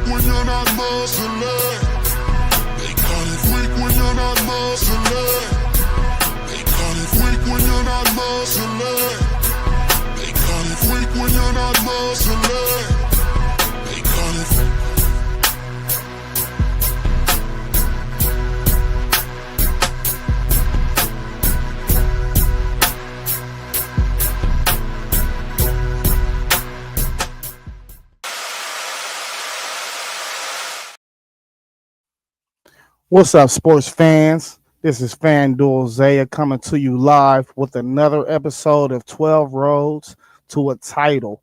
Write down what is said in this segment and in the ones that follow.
when you're not muscling. They call it weak when you're not muscling. They call it weak when you're not muscling. They call it weak when you're not muscling. They call it. What's up, sports fans? This is FanDuel Zaya coming to you live with another episode of 12 Roads to a Title.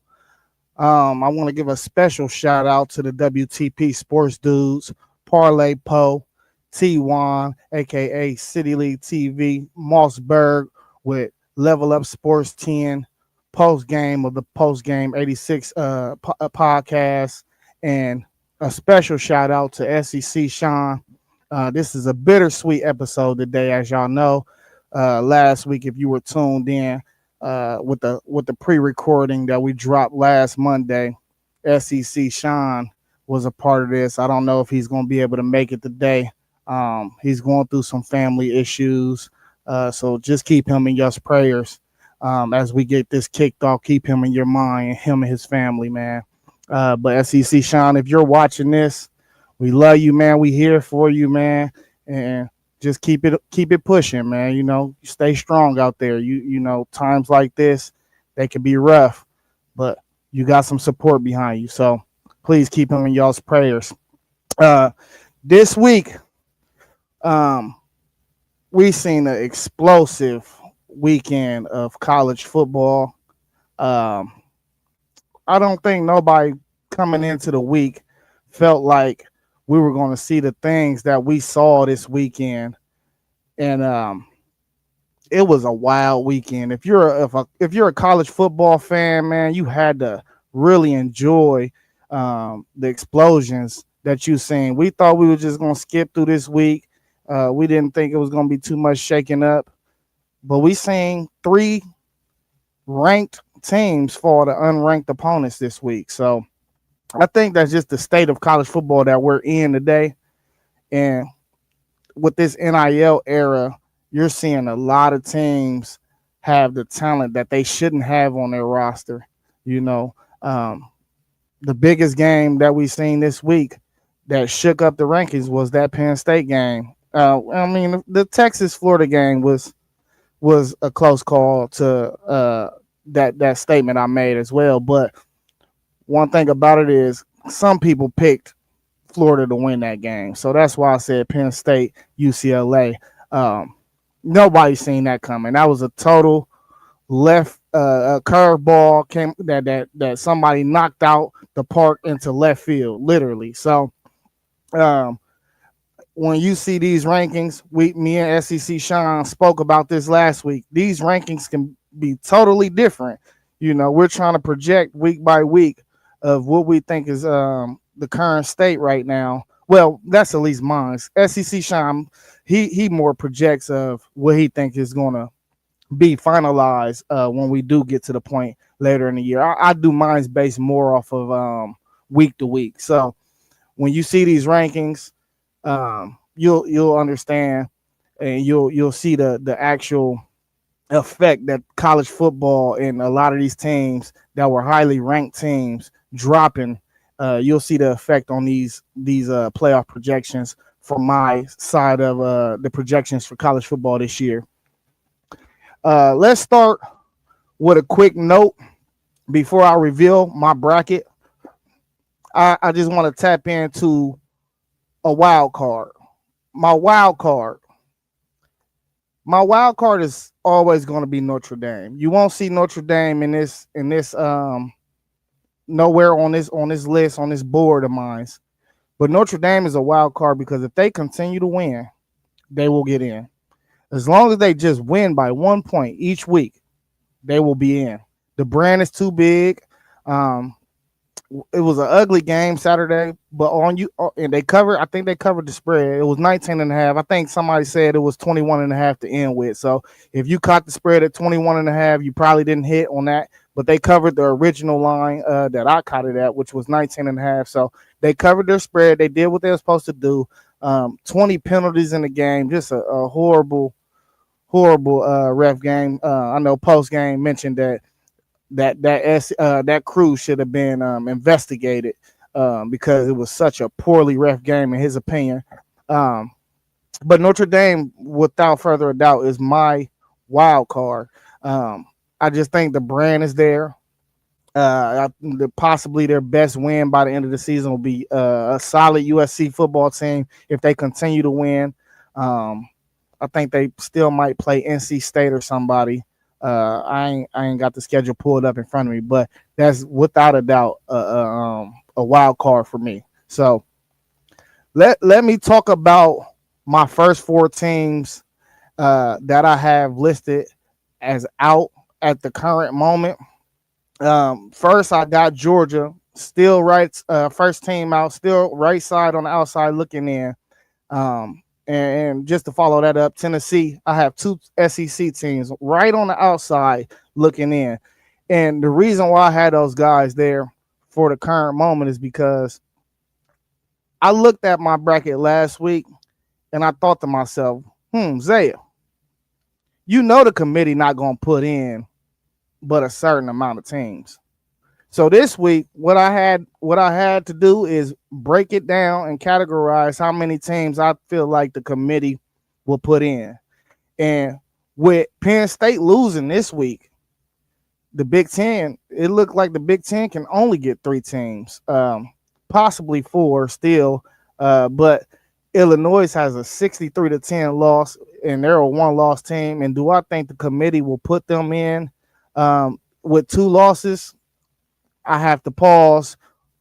I want to give a special shout out to the WTP Sports Dudes, Parlay Poe, T1, aka City League TV, Mossberg with Level Up Sports 10, post game of the Post Game 86 podcast, and a special shout out to SEC Sean. This is a bittersweet episode today, as y'all know. Last week, if you were tuned in with the pre-recording that we dropped last Monday, SEC Sean was a part of this. I don't know if he's going to be able to make it today. He's going through some family issues, so just keep him in your prayers as we get this kicked off. Keep him in your mind, him and his family, man. But SEC Sean, if you're watching this, we love you, man. We here for you, man, and just keep it pushing, man. You know, stay strong out there. You know, times like this, they can be rough, but you got some support behind you. So please keep him in y'all's prayers. This week, we seen an explosive weekend of college football. I don't think nobody coming into the week felt like we were going to see the things that we saw this weekend, and it was a wild weekend. If you're a college football fan, man, you had to really enjoy the explosions that you seen. We thought we were just going to skip through this week. We didn't think it was going to be too much shaking up, but we seen 3 ranked teams fall to unranked opponents this week. So I think that's just the state of college football that we're in today. And with this NIL era, you're seeing a lot of teams have the talent that they shouldn't have on their roster. You know, the biggest game that we seen this week that shook up the rankings was that Penn State game. I mean, the Texas-Florida game was a close call to that statement I made as well. But one thing about it is some people picked Florida to win that game. So that's why I said Penn State, UCLA. Nobody's seen that coming. That was a total left curveball came that somebody knocked out the park into left field, literally. So when you see these rankings, me and SEC Sean spoke about this last week. These rankings can be totally different. You know, we're trying to project week by week of what we think is the current state right now. Well, that's at least mine. SEC Sean, he more projects of what he thinks is going to be finalized when we do get to the point later in the year. I do mine based more off of week to week. So when you see these rankings, you'll understand and you'll see the actual effect that college football and a lot of these teams that were highly ranked teams dropping. You'll see the effect on these playoff projections from my side of the projections for college football this year. Let's start with a quick note before I reveal my bracket. I just want to tap into a wild card. My wild card is always going to be Notre Dame. You won't see Notre Dame in this nowhere on this list, on this board of mine. But Notre Dame is a wild card because if they continue to win, they will get in. As long as they just win by 1 point each week, they will be in. The brand is too big. It was an ugly game Saturday, but and they covered. I think they covered the spread. It was 19.5. I think somebody said it was 21.5 to end with. So if you caught the spread at 21.5, you probably didn't hit on that. but they covered the original line that I caught it at, which was 19.5. So they covered their spread. They did what they were supposed to do. 20 penalties in the game, just a horrible ref game. I know post game mentioned that crew should have been investigated because it was such a poorly ref game in his opinion. But Notre Dame, without further doubt, is my wild card. I just think the brand is there. Possibly their best win by the end of the season will be a solid USC football team if they continue to win. I think they still might play NC State or somebody. I ain't got the schedule pulled up in front of me, but that's without a doubt a wild card for me. So let me talk about my first four teams that I have listed as out at the current moment. First, I got Georgia, still right, first team out, still right side on the outside looking in. And just to follow that up, Tennessee, I have two SEC teams right on the outside looking in. And the reason why I had those guys there for the current moment is because I looked at my bracket last week and I thought to myself, Zaya, you know the committee not going to put in but a certain amount of teams. So this week, what I had to do is break it down and categorize how many teams I feel like the committee will put in. And with Penn State losing this week, the Big Ten, it looked like the Big Ten can only get 3 teams, possibly 4 still. But Illinois has a 63-10 loss, and they're a 1-loss team. And do I think the committee will put them in with 2 losses? I have to pause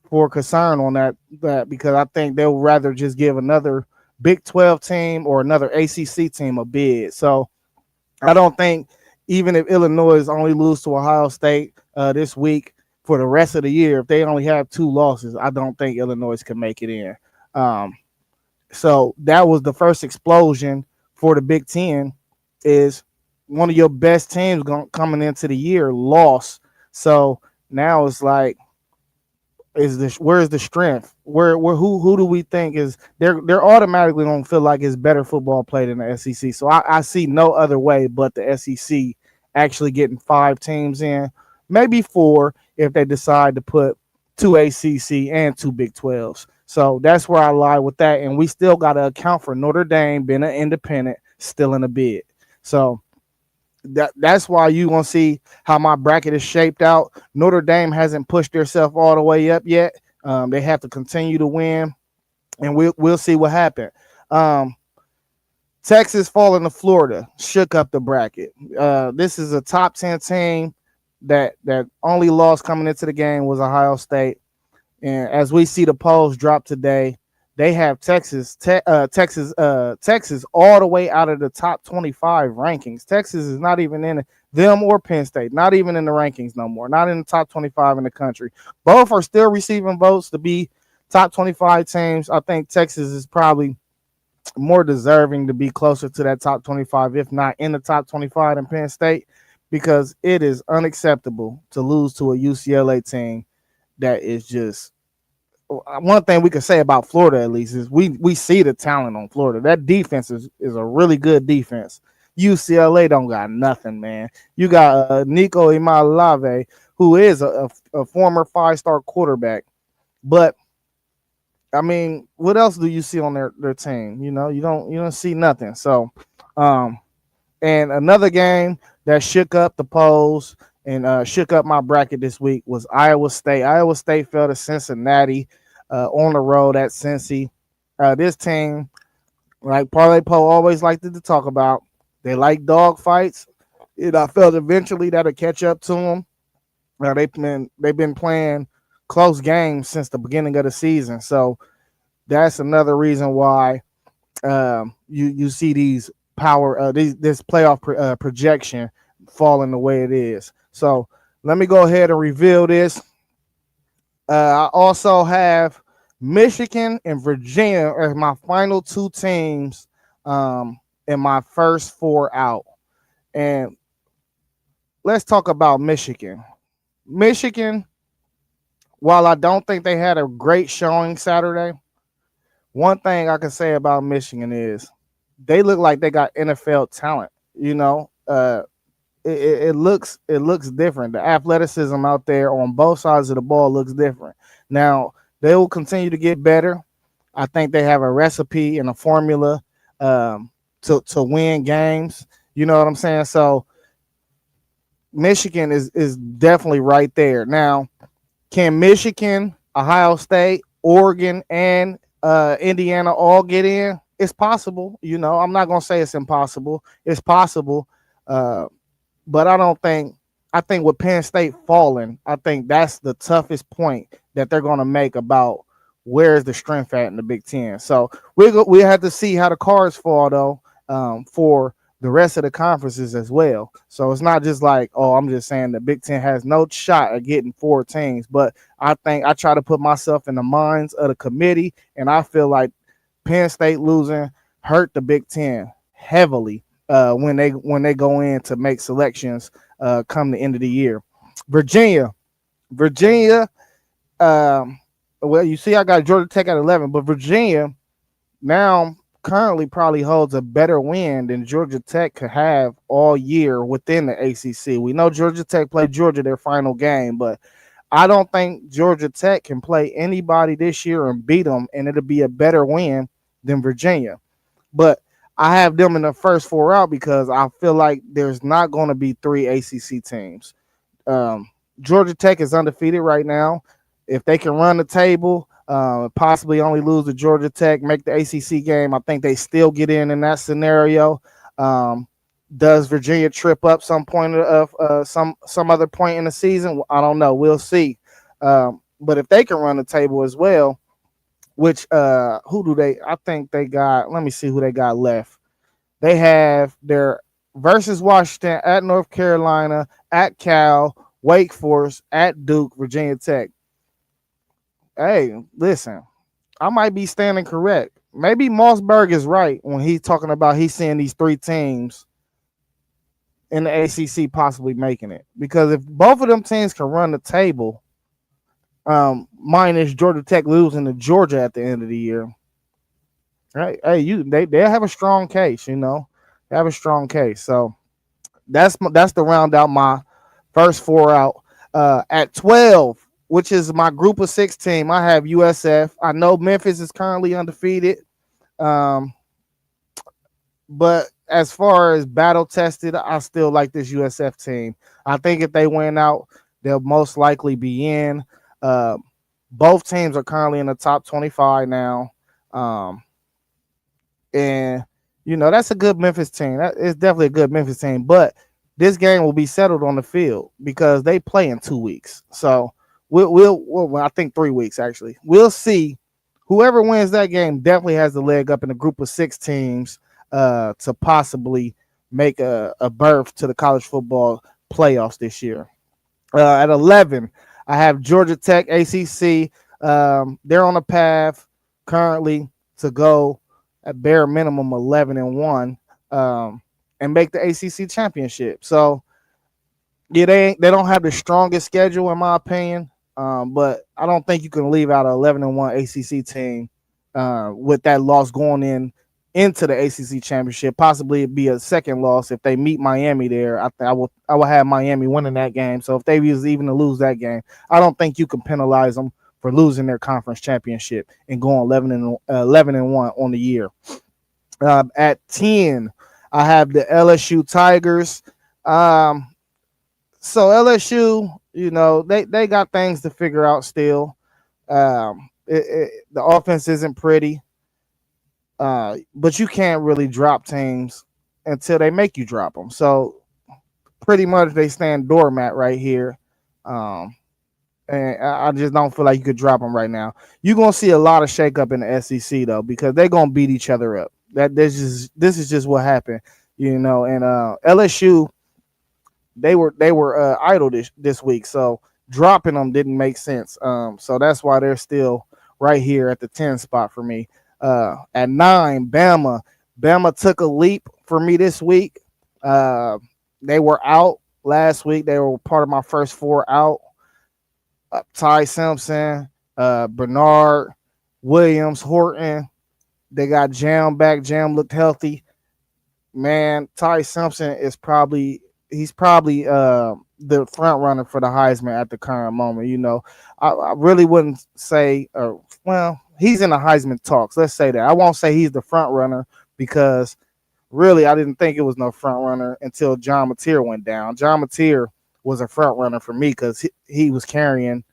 for concern on that because I think they'll rather just give another Big 12 team or another ACC team a bid. So I don't think, even if Illinois only lose to Ohio State this week, for the rest of the year, if they only have 2 losses, I don't think Illinois can make it in. So that was the first explosion for the Big Ten, is one of your best teams coming into the year lost. So now it's like, where's the strength? Who do we think is they're automatically gonna feel like it's better football played in the SEC. So I see no other way but the SEC actually getting 5 teams in, maybe 4 if they decide to put 2 ACC and 2 Big 12s. So that's where I lie with that, and we still got to account for Notre Dame being an independent, still in a bid. So that's why you're going to see how my bracket is shaped out. Notre Dame hasn't pushed themselves all the way up yet. They have to continue to win, and we'll see what happens. Texas falling to Florida shook up the bracket. This is a top 10 team that only loss coming into the game was Ohio State. And as we see the polls drop today, they have Texas all the way out of the top 25 rankings. Texas is not even in them or Penn State, not even in the rankings no more, not in the top 25 in the country. Both are still receiving votes to be top 25 teams. I think Texas is probably more deserving to be closer to that top 25, if not in the top 25 than Penn State, because it is unacceptable to lose to a UCLA team that is just. One thing we can say about Florida, at least, is we see the talent on Florida. That defense is a really good defense. UCLA don't got nothing, man. You got Nico Imalave, who is a former 5-star quarterback. But I mean, what else do you see on their team? You know, you don't see nothing. So, and another game that shook up the polls and shook up my bracket this week was Iowa State. Iowa State fell to Cincinnati on the road at Cincy. This team, like Parlay Poe always liked to talk about, they like dog fights. I felt eventually that'll catch up to them. They've been playing close games since the beginning of the season, so that's another reason why you see these this playoff projection falling the way it is. So let me go ahead and reveal this. I also have Michigan and Virginia as my final 2 teams in my first 4 out. And let's talk about Michigan. Michigan, while I don't think they had a great showing Saturday, one thing I can say about Michigan is they look like they got NFL talent. It looks different. The athleticism out there on both sides of the ball looks different. Now they will continue to get better. I think they have a recipe and a formula um, to win games. You know what I'm saying? So Michigan is definitely right there. Now, can Michigan, Ohio State, Oregon, and Indiana all get in? It's possible. I'm not gonna say it's impossible. It's possible. Uh, but I don't think. I think with Penn State falling, I think that's the toughest point that they're going to make about where is the strength at in the Big Ten. So we have to see how the cards fall though for the rest of the conferences as well. So it's not just like, oh, I'm just saying the Big Ten has no shot at getting 4 teams, but I think I try to put myself in the minds of the committee, and I feel like Penn State losing hurt the Big Ten heavily when they go in to make selections come the end of the year. Virginia. Well, you see, I got Georgia Tech at 11, but Virginia now currently probably holds a better win than Georgia Tech could have all year within the ACC. We know Georgia Tech played Georgia their final game, but I don't think Georgia Tech can play anybody this year and beat them, and it'll be a better win than Virginia. But I have them in the first four out because I feel like there's not going to be 3 ACC teams. Um, Georgia Tech is undefeated right now. If they can run the table, possibly only lose to Georgia Tech, make the ACC game, I think they still get in that scenario. Um, does Virginia trip up some point of some other point in the season? I don't know. We'll see. But if they can run the table as well, which who do they? I think they got. Let me see who they got left. They have their versus Washington at North Carolina, at Cal, Wake Forest, at Duke, Virginia Tech. Hey, listen, I might be standing correct. Maybe Mossberg is right when he's talking about he's seeing these 3 teams in the ACC possibly making it. Because if both of them teams can run the table, minus Georgia Tech losing to Georgia at the end of the year, right? Hey, they have a strong case. They have a strong case. So that's the round out my first 4 out. At 12, which is my group of 6 team, I have USF. I know Memphis is currently undefeated. But as far as battle tested, I still like this USF team. I think if they win out, they'll most likely be in. Both teams are currently in the top 25 now. And, that's a good Memphis team. It's definitely a good Memphis team. But this game will be settled on the field because they play in 2 weeks. So we'll I think 3 weeks, actually. We'll see. Whoever wins that game definitely has the leg up in a group of 6 teams to possibly make a berth to the college football playoffs this year. At 11, I have Georgia Tech, ACC. They're on a path currently to go at bare minimum 11-1 and make the ACC championship. So, yeah, they don't have the strongest schedule in my opinion, but I don't think you can leave out an 11-1 ACC team with that loss going into the ACC championship. Possibly it'd be a second loss if they meet Miami there. I will have Miami winning that game. So if they was even to lose that game, I don't think you can penalize them for losing their conference championship and going 11-1 on the year. At 10, I have the LSU Tigers. So LSU, they got things to figure out still. The offense isn't pretty. But you can't really drop teams until they make you drop them. So pretty much they stand doormat right here. And I just don't feel like you could drop them right now. You're going to see a lot of shakeup in the SEC, though, because they're going to beat each other up. This is just what happened, And LSU, they were idle this week, so dropping them didn't make sense. So that's why they're still right here at the 10 spot for me. At 9, Bama. Bama took a leap for me this week. They were out last week. They were part of my first 4 out. Ty Simpson, Bernard, Williams, Horton. They got Jam back. Jam looked healthy. Man, Ty Simpson is probably the front runner for the Heisman at the current moment. I really wouldn't say, well, he's in the Heisman talks. Let's say that. I won't say he's the front runner because really I didn't think it was no front runner until John Mateer went down. John Mateer was a front runner for me because he was carrying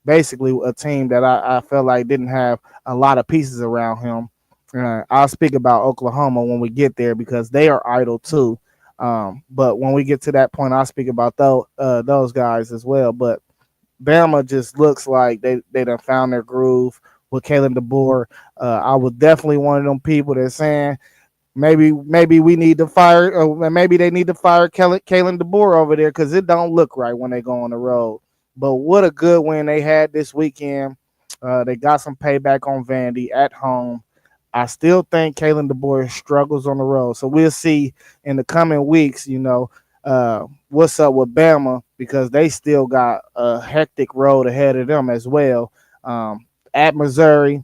basically a team that I felt like didn't have a lot of pieces around him. I'll speak about Oklahoma when we get there because they are idle too. But when we get to that point, I'll speak about those guys as well. But Bama just looks like they done found their groove with Kalen DeBoer. I was definitely one of them people that's saying maybe we need to fire, or maybe they need to fire Kalen DeBoer over there because it don't look right when they go on the road. But what a good win they had this weekend. They got some payback on Vandy at home. I still think Kalen DeBoer struggles on the road. So we'll see in the coming weeks, what's up with Bama because they still got a hectic road ahead of them as well. At Missouri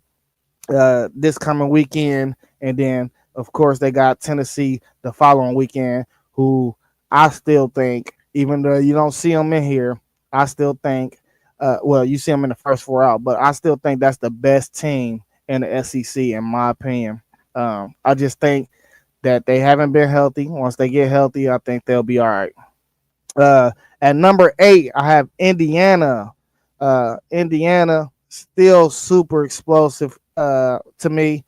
this coming weekend. And then, of course, they got Tennessee the following weekend, who I still think, even though you don't see them in here, I still think, you see them in the first four out, but I still think that's the best team in the SEC, in my opinion. I just think that they haven't been healthy. Once they get healthy, I think they'll be all right. At number 8, I have Indiana. Indiana still super explosive to me.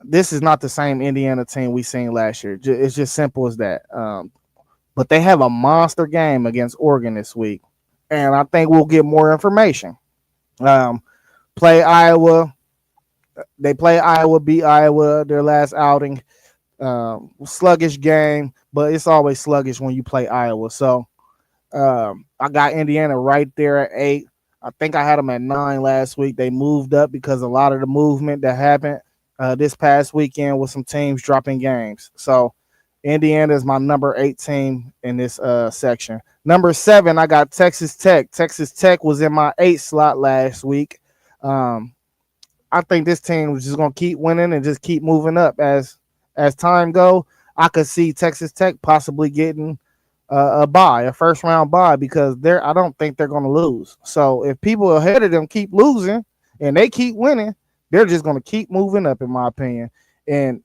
This is not the same Indiana team we seen last year. It's just simple as that. But they have a monster game against Oregon this week, and I think we'll get more information. Play Iowa. They play Iowa, beat Iowa their last outing. Sluggish game, but it's always sluggish when you play Iowa. So I got Indiana right there at 8. I think I had them at 9 last week. They moved up because a lot of the movement that happened this past weekend with some teams dropping games. So Indiana is my number 8 team in this section. Number 7, I got Texas Tech. Texas Tech was in my 8 slot last week. I think this team was just going to keep winning and just keep moving up as time go. I could see Texas Tech possibly getting a first round bye, because I don't think they're going to lose. So if people ahead of them keep losing and they keep winning, they're just going to keep moving up, in my opinion. And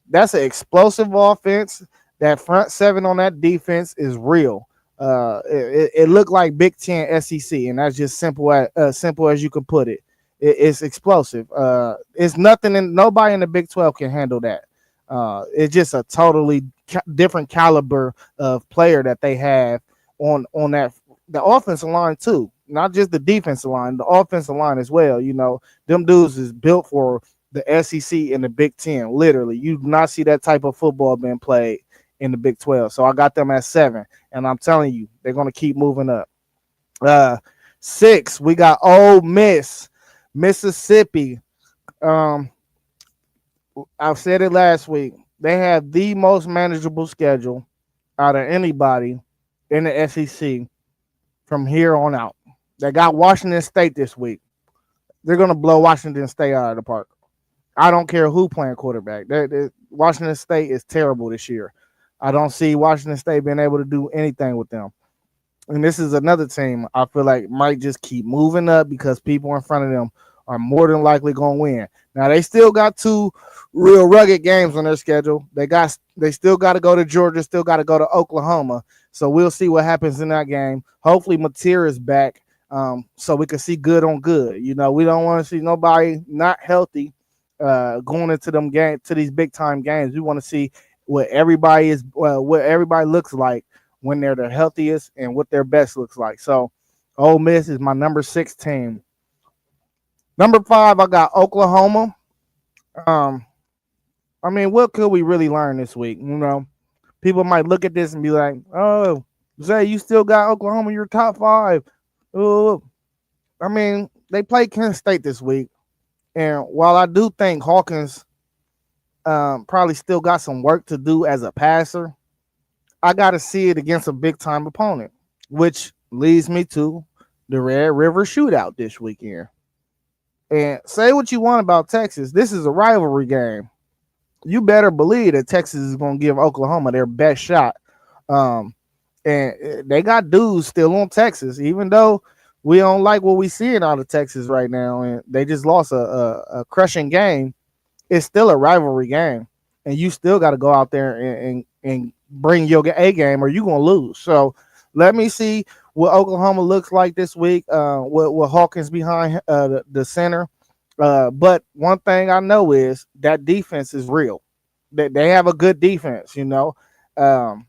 that's an explosive offense. That front 7 on that defense is real. It looked like Big Ten SEC, and that's just simple as you can put it. It's explosive. It's nothing, and nobody in the Big 12 can handle that. It's just a totally different caliber of player that they have on that, the offensive line too, not just the defensive line, the offensive line as well. Them dudes is built for the SEC and the Big Ten. Literally, you do not see that type of football being played in the Big 12. So I got them at 7, and I'm telling you, they're going to keep moving up. 6, we got Ole Miss, Mississippi. I said it last week. They have the most manageable schedule out of anybody in the SEC from here on out. They got Washington State this week. They're going to blow Washington State out of the park. I don't care who playing quarterback. Washington State is terrible this year. I don't see Washington State being able to do anything with them. And this is another team I feel like might just keep moving up because people in front of them are more than likely going to win. Now, they still got 2 real rugged games on their schedule. They still got to go to Georgia, still got to go to Oklahoma. So we'll see what happens in that game. Hopefully Mateer is back, so we can see good on good. We don't want to see nobody not healthy going into them games, to these big time games. We want to see what everybody looks like when they're the healthiest and what their best looks like. So Ole Miss is my number 6 team. Number 5, I got Oklahoma. What could we really learn this week? People might look at this and be like, "Oh, Zay, you still got Oklahoma in your top 5." Oh, they played Kent State this week, and while I do think Hawkins probably still got some work to do as a passer, I got to see it against a big time opponent, which leads me to the Red River Shootout this weekend. And say what you want about Texas, this is a rivalry game. You better believe that Texas is going to give Oklahoma their best shot. Um, and they got dudes still on Texas, even though we don't like what we seeing out of Texas right now, and they just lost a crushing game. It's still a rivalry game, and you still got to go out there and bring your A game, or you're gonna lose. So let me see what Oklahoma looks like this week. With Hawkins behind the center. But one thing I know is that defense is real. They have a good defense, you know. Um,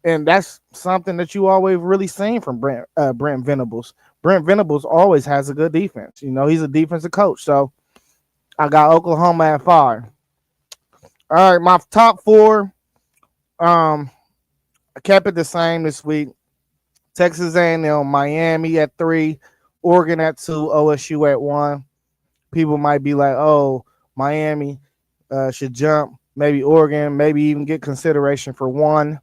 and that's something that you always really seen from Brent Venables. Brent Venables always has a good defense. You know, he's a defensive coach. So I got Oklahoma at 5. All right, my top 4. I kept it the same this week. Texas A&M, Miami at 3, Oregon at 2, OSU at 1. People might be like, "Oh, Miami should jump. Maybe Oregon, maybe even get consideration for 1."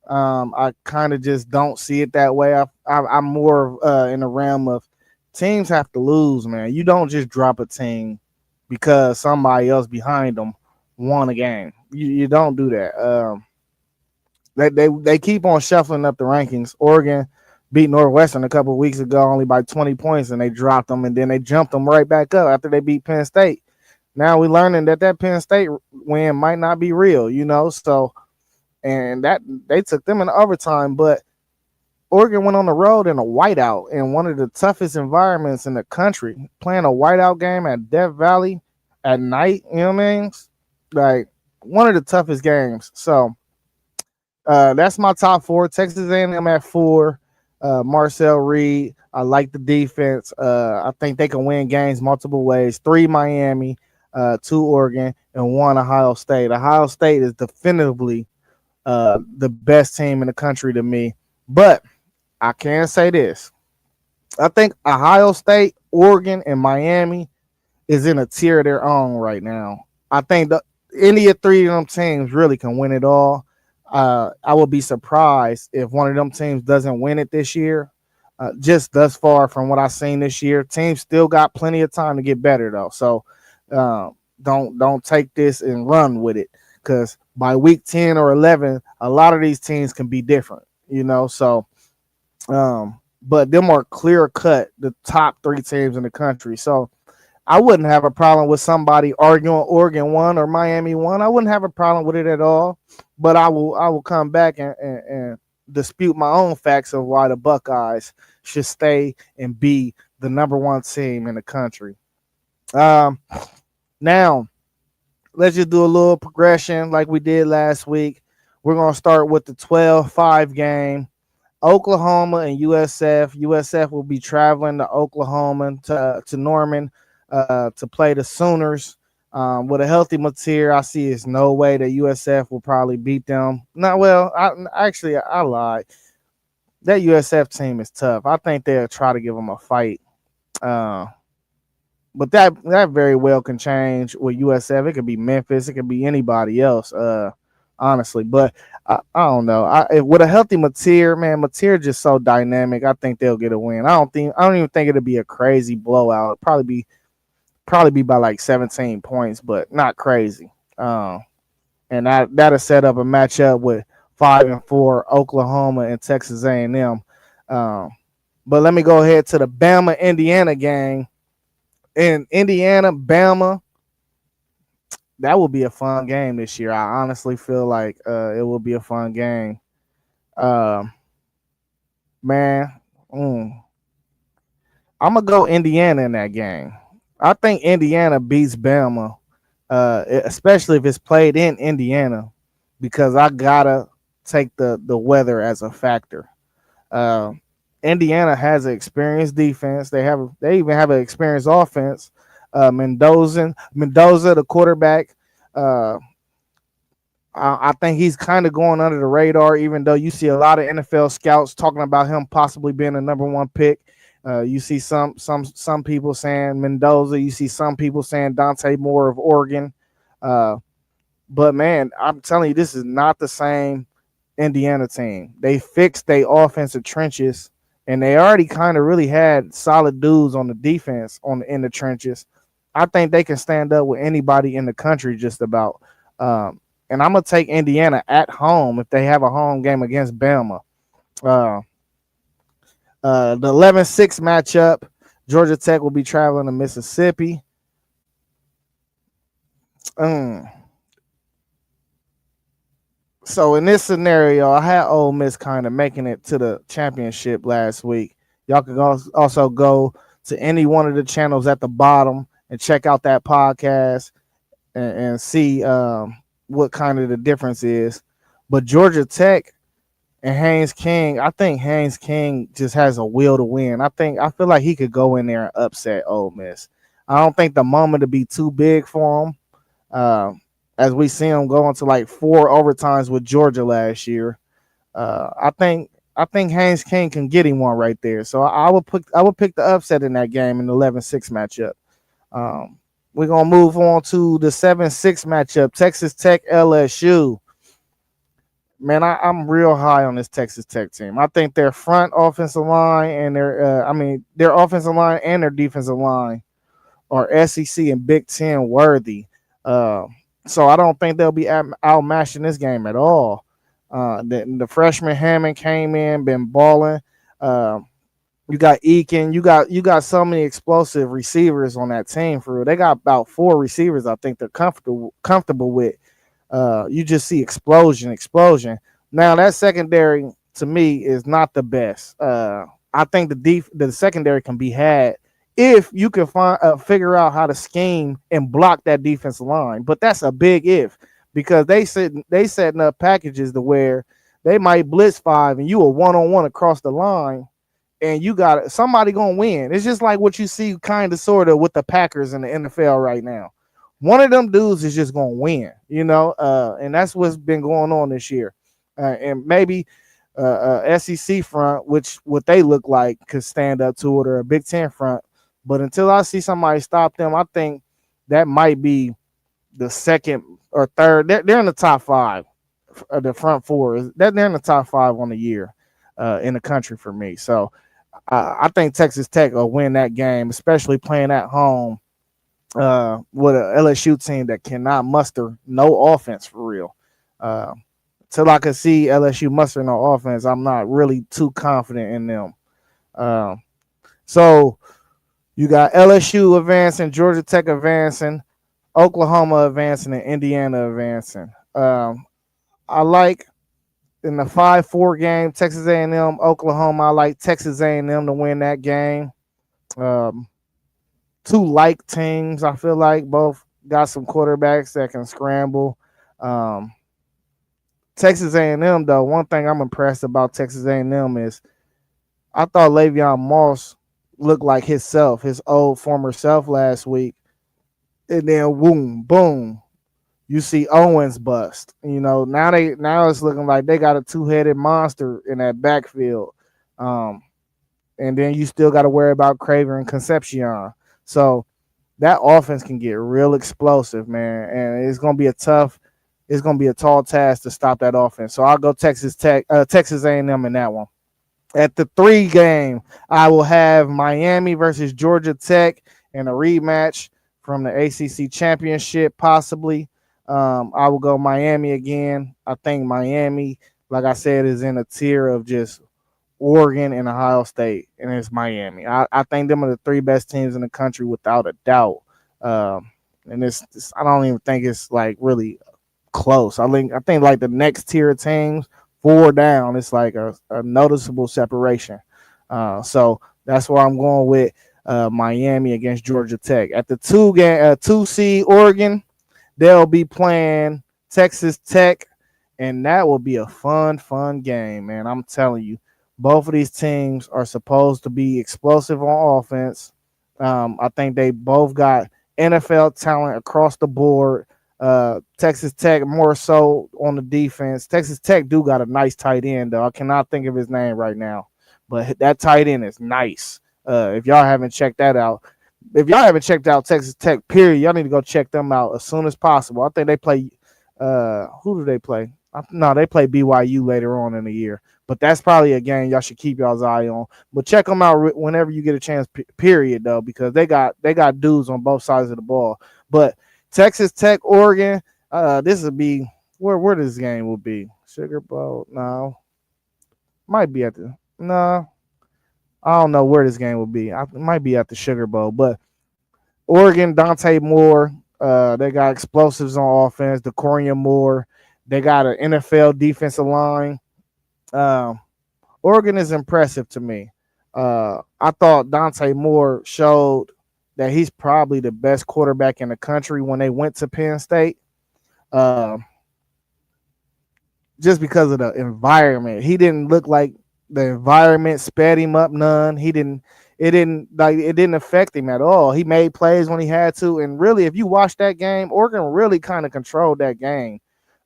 I kind of just don't see it that way. I'm more in the realm of teams have to lose, man. You don't just drop a team because somebody else behind them won a game. You don't do that. They keep on shuffling up the rankings. Oregon beat Northwestern a couple of weeks ago only by 20 points, and they dropped them, and then they jumped them right back up after they beat Penn State. Now we're learning that Penn State win might not be real, you know. So, and that they took them in overtime, but Oregon went on the road in a whiteout in one of the toughest environments in the country, playing a whiteout game at Death Valley at night. You know what I mean? Like one of the toughest games. So that's my top 4. Texas A&M at 4. Marcel Reed. I like the defense. I think they can win games multiple ways. 3 Miami, 2 Oregon, and 1 Ohio State. Ohio State is definitively the best team in the country to me. But I can say this. I think Ohio State, Oregon, and Miami is in a tier of their own right now. I think any of 3 of them teams really can win it all. I will be surprised if one of them teams doesn't win it this year. Just thus far from what I've seen this year, teams still got plenty of time to get better though. So don't take this and run with it, because by week 10 or 11, a lot of these teams can be different, you know. So, but them are clear cut the top 3 teams in the country. So I wouldn't have a problem with somebody arguing Oregon 1 or Miami 1. I wouldn't have a problem with it at all. But I will come back and dispute my own facts of why the Buckeyes should stay and be the number 1 team in the country. Now, let's just do a little progression like we did last week. We're going to start with the 12-5 game. Oklahoma and USF. USF will be traveling to Oklahoma to Norman to play the Sooners. With a healthy Mateer, I see it's no way that USF will probably beat them. Not well. I lied. That USF team is tough. I think they'll try to give them a fight. But that very well can change with USF. It could be Memphis. It could be anybody else. Honestly, but I don't know. With a healthy Mateer, man, Mateer just so dynamic. I think they'll get a win. I don't even think it'll be a crazy blowout. It'll probably be by like 17 points, but not crazy. And that'll set up a matchup with 5 and 4 Oklahoma and Texas A&M. But let me go ahead to the Bama Indiana game. In Indiana, Bama, that will be a fun game this year. I honestly feel like it will be a fun game. Man, I'm gonna go Indiana in that game. I think Indiana beats Bama, especially if it's played in Indiana, because I gotta take the weather as a factor. Indiana has an experienced defense. They even have an experienced offense. Mendoza, the quarterback. I think he's kind of going under the radar, even though you see a lot of NFL scouts talking about him possibly being a number 1 pick. You see some people saying Mendoza. You see some people saying Dante Moore of Oregon. But man, I'm telling you, this is not the same Indiana team. They fixed their offensive trenches and they already kind of really had solid dudes on the defense in the trenches. I think they can stand up with anybody in the country just about. And I'm gonna take Indiana at home if they have a home game against Bama. Uh, the 11-6 matchup, Georgia Tech will be traveling to Mississippi. Um, so in this scenario, I had Ole Miss kind of making it to the championship last week. Y'all can also go to any one of the channels at the bottom and check out that podcast and see what kind of the difference is. But Georgia Tech and Haynes King, I think Haynes King just has a will to win. I feel like he could go in there and upset Ole Miss. I don't think the moment to be too big for him. As we see him go into like 4 overtimes with Georgia last year. I think Haynes King can get him one right there. So I would pick the upset in that game in the 11-6 matchup. We're gonna move on to the 7-6 matchup, Texas Tech LSU. Man, I'm real high on this Texas Tech team. I think their front offensive line and their offensive line and their defensive line are SEC and Big Ten worthy. So I don't think they'll be outmatched in this game at all. The freshman Hammond came in, been balling. You got Eakin. You got so many explosive receivers on that team. For real, they got about 4 receivers. I think they're comfortable with. You just see explosion. Now that secondary to me is not the best. I think the secondary can be had if you can figure out how to scheme and block that defensive line. But that's a big if, because they setting up packages to where they might blitz 5 and you a 1-on-1 across the line, and you got somebody gonna win. It's just like what you see kind of sort of with the Packers in the NFL right now. One of them dudes is just gonna win, and that's what's been going on this year. And maybe SEC front, which what they look like, could stand up to it, or a Big Ten front. But until I see somebody stop them, I think that might be the second or third. They're in the top 5. The front 4 they're in the top 5 on the year in the country for me. So I think Texas Tech will win that game, especially playing at home with an LSU team that cannot muster no offense for real. Till I can see LSU muster no offense, I'm not really too confident in them. So you got LSU advancing, Georgia Tech advancing, Oklahoma advancing, and Indiana advancing. I like in the 5-4 game, Texas A&M, Oklahoma. I like Texas A&M to win that game. 2 like teams. I feel like both got some quarterbacks that can scramble. Texas A&M, though, one thing I'm impressed about Texas A&M is I thought Le'Veon Moss looked like his old former self last week. And then boom, you see Owens bust. Now it's looking like they got a 2-headed monster in that backfield. And then you still got to worry about Craven and Concepcion. So that offense can get real explosive, man. And it's gonna be a tall task to stop that offense. So I'll go Texas A&M in that one. At the 3 game, I will have Miami versus Georgia Tech in a rematch from the ACC championship, possibly. I will go Miami again. I think Miami, like I said, is in a tier of just Oregon and Ohio State, and it's Miami. I think them are the 3 best teams in the country without a doubt. And I don't even think it's like really close. I think like the next tier of teams, 4 down, it's like a noticeable separation. So that's why I'm going with Miami against Georgia Tech. At the 2 seed Oregon, they'll be playing Texas Tech, and that will be a fun game, man. I'm telling you, both of these teams are supposed to be explosive on offense. I think they both got NFL talent across the board. Texas Tech more so on the defense. Texas Tech do got a nice tight end, though. I cannot think of his name right now, but that tight end is nice. If y'all haven't checked that out, if y'all haven't checked out Texas Tech, period, y'all need to go check them out as soon as possible. I think they play. Who do they play? No, they play BYU later on in the year. But that's probably a game y'all should keep y'all's eye on. But check them out whenever you get a chance. Period, though, because they got dudes on both sides of the ball. But Texas Tech, Oregon, this would be where this game will be. Sugar Bowl? No, might be at the no. I don't know where this game will be. It might be at the Sugar Bowl, but Oregon, Dante Moore. They got explosives on offense. DeCorian Moore. They got an NFL defensive line. Um, Oregon is impressive to me. I thought Dante Moore showed that he's probably the best quarterback in the country when they went to Penn State. Uh, just because of the environment, he didn't look like the environment sped him up none. He didn't. It didn't affect him at all. He made plays when he had to, and really, if you watch that game, Oregon really kind of controlled that game.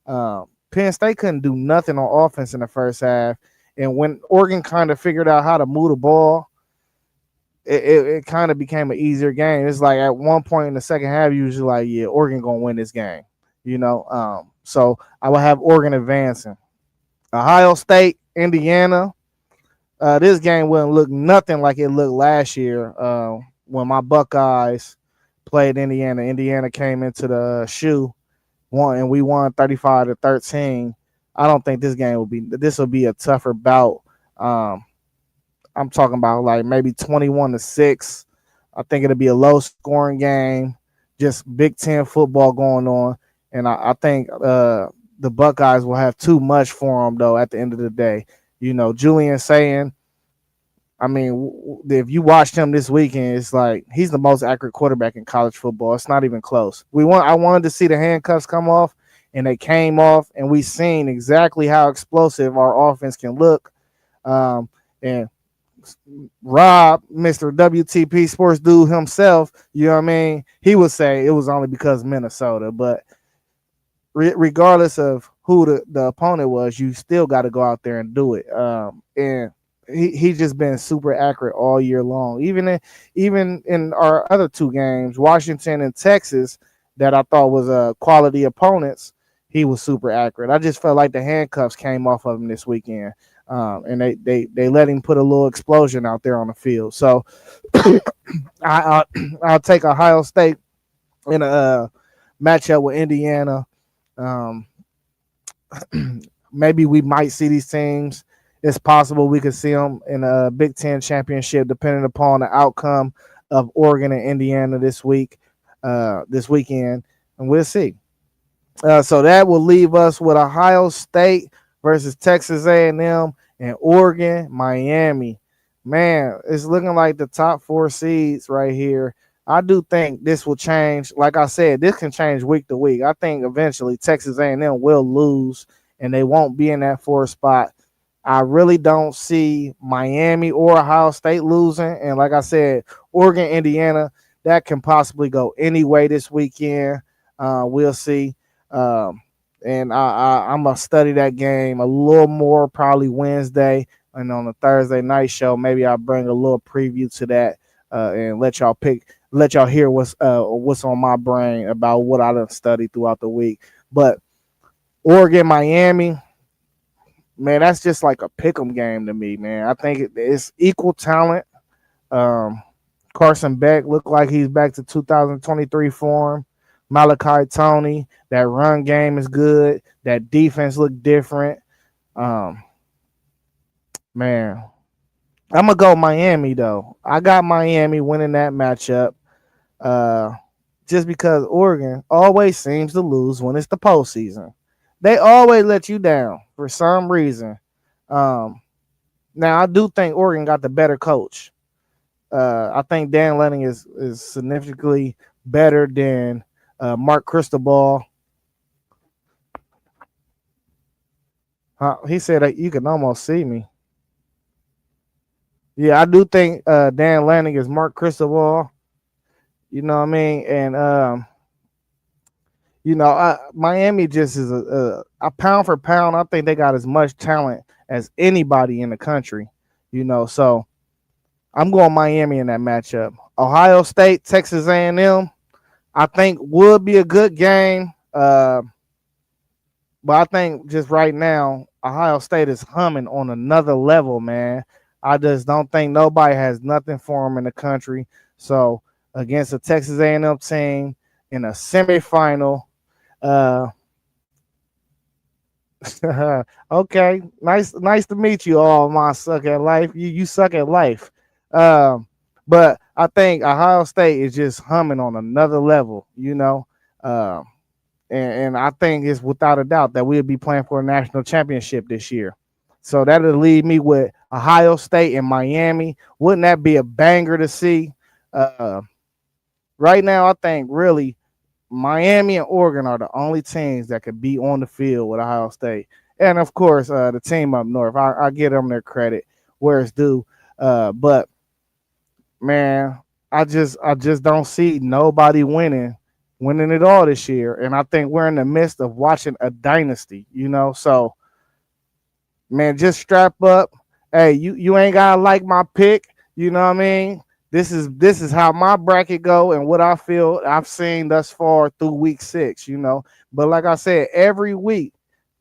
Penn State couldn't do nothing on offense in the first half, and when Oregon kind of figured out how to move the ball, it kind of became an easier game. It's like at one point in the second half, usually like, yeah, Oregon gonna win this game, you know. So I will have Oregon advancing. Ohio State, Indiana. This game wouldn't look nothing like it looked last year when my Buckeyes played Indiana. Indiana came into the shoe, and we won 35-13. I don't think this game will be. This will be a tougher bout. I'm talking about like maybe 21-6. I think it'll be a low scoring game, just Big Ten football going on, and I think the Buckeyes will have too much for them though. At the end of the day. You know, Julian Sayin, I mean, if you watched him this weekend, it's like he's the most accurate quarterback in college football. It's not even close. I wanted to see the handcuffs come off, and they came off, and we seen exactly how explosive our offense can look. And Rob, Mr. WTP Sports Dude himself, you know what I mean? He would say it was only because Minnesota, but regardless of who the opponent was, you still got to go out there and do it. And he just been super accurate all year long. Even in our other two games, Washington and Texas, that I thought was quality opponents, he was super accurate. I just felt like the handcuffs came off of him this weekend, and they let him put a little explosion out there on the field. So I'll take Ohio State in a matchup with Indiana. Maybe we might see these teams. It's possible we could see them in a Big Ten championship, depending upon the outcome of Oregon and Indiana this weekend, and we'll see. So that will leave us with Ohio State versus Texas A&M and Oregon, Miami. Man, it's looking like the top 4 seeds right here. I do think this will change. Like I said, this can change week to week. I think eventually Texas A&M will lose, and they won't be in that 4th spot. I really don't see Miami or Ohio State losing. And like I said, Oregon, Indiana, that can possibly go any way this weekend. We'll see. And I'm going to study that game a little more probably Wednesday. And on the Thursday night show, maybe I'll bring a little preview to that and let y'all hear what's on my brain about what I done studied throughout the week. But Oregon, Miami, man, that's just like a pick'em game to me, man. I think it's equal talent. Carson Beck looked like he's back to 2023 form. Malachi Tony, that run game is good. That defense looked different. Man, I'm going to go Miami, though. I got Miami winning that matchup just because Oregon always seems to lose when it's the postseason. They always let you down for some reason. Now, I do think Oregon got the better coach. I think Dan Lanning is significantly better than Mark Cristobal. He said that you can almost see me. Yeah, I do think Dan Lanning is Mark Cristobal. You know what I mean? And Miami just is a pound for pound. I think they got as much talent as anybody in the country, so I'm going Miami in that matchup. Ohio State, Texas A&M, I think would be a good game. But I think just right now, Ohio State is humming on another level, man. I just don't think nobody has nothing for them in the country. So against a Texas A&M team in a semifinal, uh, okay, nice to meet you all, my suck at life. You suck at life. Um, but I think Ohio State is just humming on another level, you know. Um, and I think it's without a doubt that we'll be playing for a national championship this year. So that'll leave me with Ohio State and Miami. Wouldn't that be a banger to see? Uh, right now, I think really Miami and Oregon are the only teams that could be on the field with Ohio State. And of course, the team up north, I give them their credit where it's due. But man, I just don't see nobody winning it all this year. And I think we're in the midst of watching a dynasty, you know. So man, just strap up. Hey, you ain't gotta like my pick, you know what I mean? This is how my bracket go and what I feel I've seen thus far through week 6, you know. But like I said, every week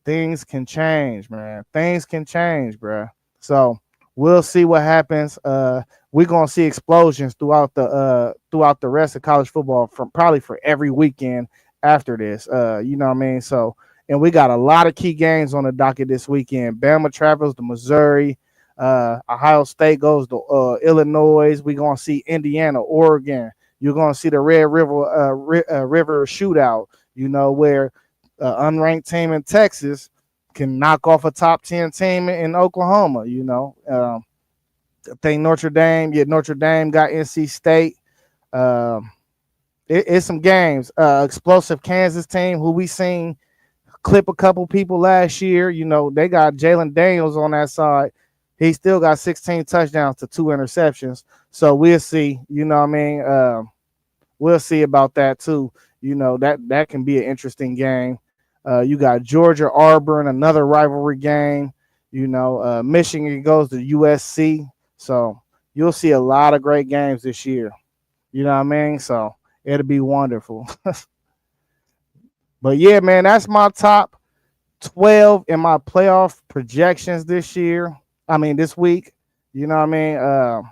things can change, man. Things can change, bro. So we'll see what happens. We're gonna see explosions throughout the rest of college football from probably for every weekend after this. You know what I mean? So and we got a lot of key games on the docket this weekend. Bama travels to Missouri. Ohio State goes to Illinois. We're gonna see Indiana, Oregon. You're gonna see the Red River River shootout. You know where unranked team in Texas can knock off a top 10 team in Oklahoma. You know, I think Notre Dame got NC State. It's some games. Explosive Kansas team who we seen clip a couple people last year. You know, they got Jalen Daniels on that side. He still got 16 touchdowns to 2 interceptions. So we'll see. You know what I mean? We'll see about that too. You know, that can be an interesting game. You got Georgia, Auburn, another rivalry game. You know, Michigan goes to USC. So you'll see a lot of great games this year. You know what I mean? So it'll be wonderful. But yeah, man, that's my top 12 in my playoff projections this year. I mean, this week. You know what I mean?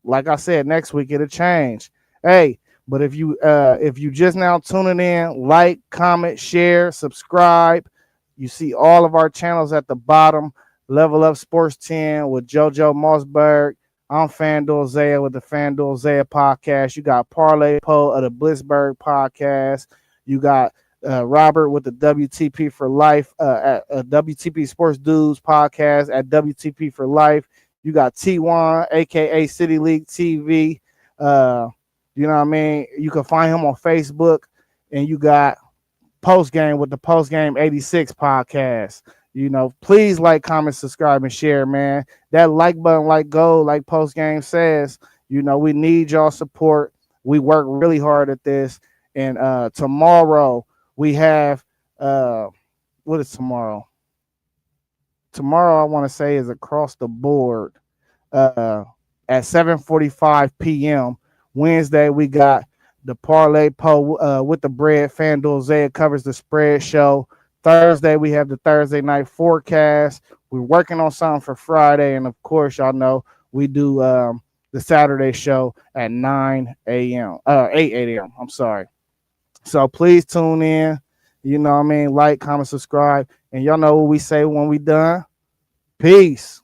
Like I said, next week it'll change. Hey, but if you just now tuning in, like, comment, share, subscribe. You see all of our channels at the bottom. Level Up Sports 10 with JoJo Mossberg. I'm FanDuel Zaya with the FanDuel Zaya podcast. You got Parlay Poe of the Blitzberg podcast. You got Robert with the WTP for Life at WTP Sports Dudes podcast at WTP for Life. You got T1, aka City League TV. You know what I mean? You can find him on Facebook, and you got Post Game with the Post Game 86 podcast. You know, please like, comment, subscribe, and share, man. That like button, like gold, like Post Game says. You know, we need y'all support. We work really hard at this. And tomorrow we have what is tomorrow? Tomorrow I want to say is across the board at 7:45 p.m. Wednesday we got the Parlay Poe with the bread. FanDuel Zaya covers the spread show. Thursday we have the Thursday night forecast. We're working on something for Friday, and of course y'all know we do the Saturday show at 9 a.m. 8 a.m. I'm sorry. So please tune in. You know what I mean? Like, comment, subscribe. And y'all know what we say when we done. Peace.